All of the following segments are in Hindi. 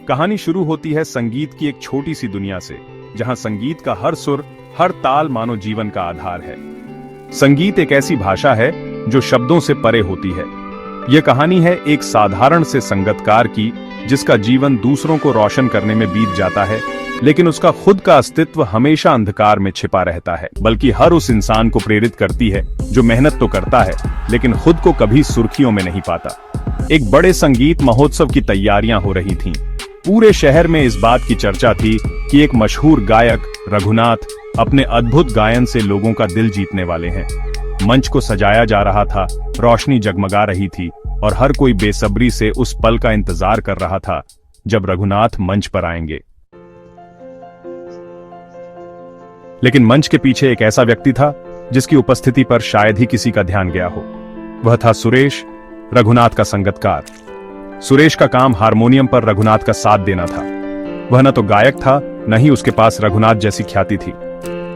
कहानी शुरू होती है संगीत की एक छोटी सी दुनिया से, जहां संगीत का हर सुर, हर ताल मानो जीवन का आधार है। संगीत एक ऐसी भाषा है जो शब्दों से परे होती है। यह कहानी है एक साधारण से संगीतकार की, जिसका जीवन दूसरों को रोशन करने में बीत जाता है, लेकिन उसका खुद का अस्तित्व हमेशा अंधकार में छिपा रहता है। बल्कि हर उस इंसान को प्रेरित करती है जो मेहनत तो करता है, लेकिन खुद को कभी सुर्खियों में नहीं पाता। एक बड़े संगीत महोत्सव की तैयारियां हो रही थीं। पूरे शहर में इस बात की चर्चा थी कि एक मशहूर गायक रघुनाथ अपने अद्भुत गायन से लोगों का दिल जीतने वाले हैं। मंच को सजाया जा रहा था, रोशनी जगमगा रही थी और हर कोई बेसब्री से उस पल का इंतजार कर रहा था जब रघुनाथ मंच पर आएंगे। लेकिन मंच के पीछे एक ऐसा व्यक्ति था जिसकी उपस्थिति पर शायद ही किसी का ध्यान गया हो। वह था सुरेश, रघुनाथ का संगीतकार। सुरेश का काम हारमोनियम पर रघुनाथ का साथ देना था। वह न तो गायक था, न ही उसके पास रघुनाथ जैसी ख्याति थी,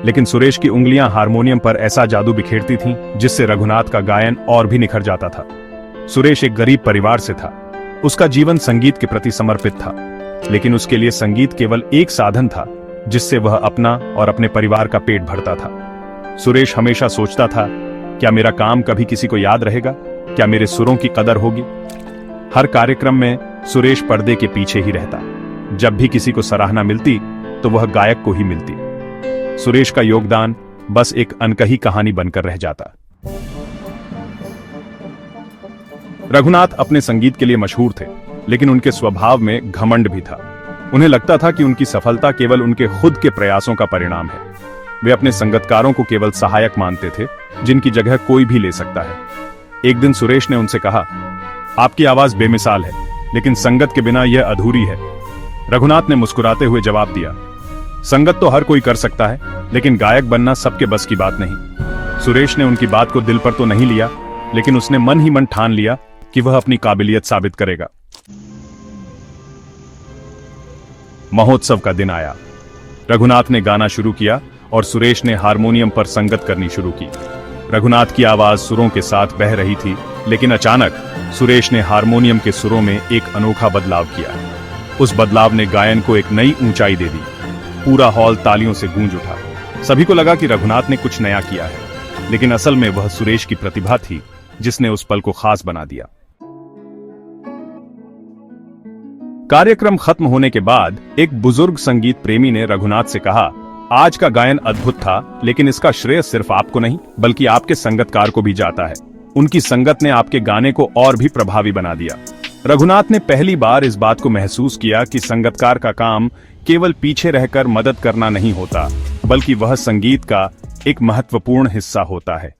लेकिन सुरेश की उंगलियां हारमोनियम पर ऐसा जादू बिखेरती थीं जिससे रघुनाथ का गायन और भी निखर जाता था। सुरेश एक गरीब परिवार से था। उसका जीवन संगीत के प्रति समर्पित था, लेकिन उसके लिए संगीत केवल एक साधन था जिससे वह अपना और अपने परिवार का पेट भरता था। सुरेश हमेशा सोचता था, क्या मेरा काम कभी किसी को याद रहेगा? क्या मेरे सुरों की कदर होगी? हर कार्यक्रम में सुरेश पर्दे के पीछे ही रहता। जब भी किसी को सराहना मिलती तो वह गायक को ही मिलती। सुरेश का योगदान बस एक अनकही कहानी बनकर रह जाता। रघुनाथ अपने संगीत के लिए मशहूर थे, लेकिन उनके स्वभाव में घमंड भी था। उन्हें लगता था कि उनकी सफलता केवल उनके खुद के प्रयासों का परिणाम है। वे अपने संगीतकारों को केवल सहायक मानते थे, जिनकी जगह कोई भी ले सकता है। एक दिन सुरेश ने उनसे कहा, आपकी आवाज बेमिसाल है, लेकिन संगत के बिना यह अधूरी है। रघुनाथ ने मुस्कुराते हुए जवाब दिया, संगत तो हर कोई कर सकता है, लेकिन गायक बनना सबके बस की बात नहीं। सुरेश ने उनकी बात को दिल पर तो नहीं लिया, लेकिन उसने मन ही मन ठान लिया कि वह अपनी काबिलियत साबित करेगा। महोत्सव का दिन आया। रघुनाथ ने गाना शुरू किया और सुरेश ने हारमोनियम पर संगत करनी शुरू की। रघुनाथ की आवाज सुरों के साथ बह रही थी, लेकिन अचानक सुरेश ने हारमोनियम के सुरों में एक अनोखा बदलाव किया। उस बदलाव ने गायन को एक नई ऊंचाई दे दी। पूरा हॉल तालियों से गूंज उठा। सभी को लगा कि रघुनाथ ने कुछ नया किया है, लेकिन असल में वह सुरेश की प्रतिभा थी जिसने उस पल को खास बना दिया। कार्यक्रम खत्म होने के बाद एक बुजुर्ग संगीत प्रेमी ने रघुनाथ से कहा, आज का गायन अद्भुत था, लेकिन इसका श्रेय सिर्फ आपको नहीं बल्कि आपके संगीतकार को भी जाता है। उनकी संगत ने आपके गाने को और भी प्रभावी बना दिया। रघुनाथ ने पहली बार इस बात को महसूस किया कि संगीतकार का काम केवल पीछे रहकर मदद करना नहीं होता, बल्कि वह संगीत का एक महत्वपूर्ण हिस्सा होता है।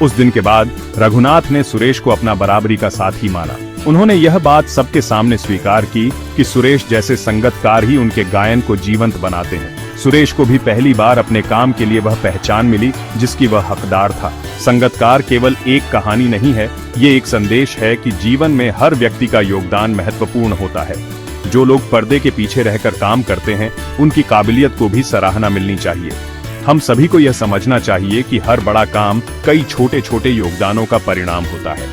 उस दिन के बाद रघुनाथ ने सुरेश को अपना बराबरी का साथी माना। उन्होंने यह बात सबके सामने स्वीकार की कि सुरेश जैसे संगीतकार ही उनके गायन को जीवंत बनाते हैं। सुरेश को भी पहली बार अपने काम के लिए वह पहचान मिली जिसकी वह हकदार था। संगीतकार केवल एक कहानी नहीं है, ये एक संदेश है कि जीवन में हर व्यक्ति का योगदान महत्वपूर्ण होता है। जो लोग पर्दे के पीछे रहकर काम करते हैं, उनकी काबिलियत को भी सराहना मिलनी चाहिए। हम सभी को यह समझना चाहिए कि हर बड़ा काम कई छोटे छोटे योगदानों का परिणाम होता है,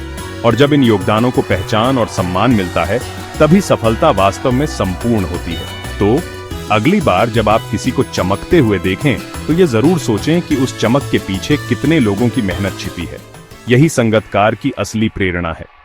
और जब इन योगदानों को पहचान और सम्मान मिलता है, तभी सफलता वास्तव में संपूर्ण होती है। तो अगली बार जब आप किसी को चमकते हुए देखें, तो ये जरूर सोचें कि उस चमक के पीछे कितने लोगों की मेहनत छिपी है। यही संगीतकार की असली प्रेरणा है।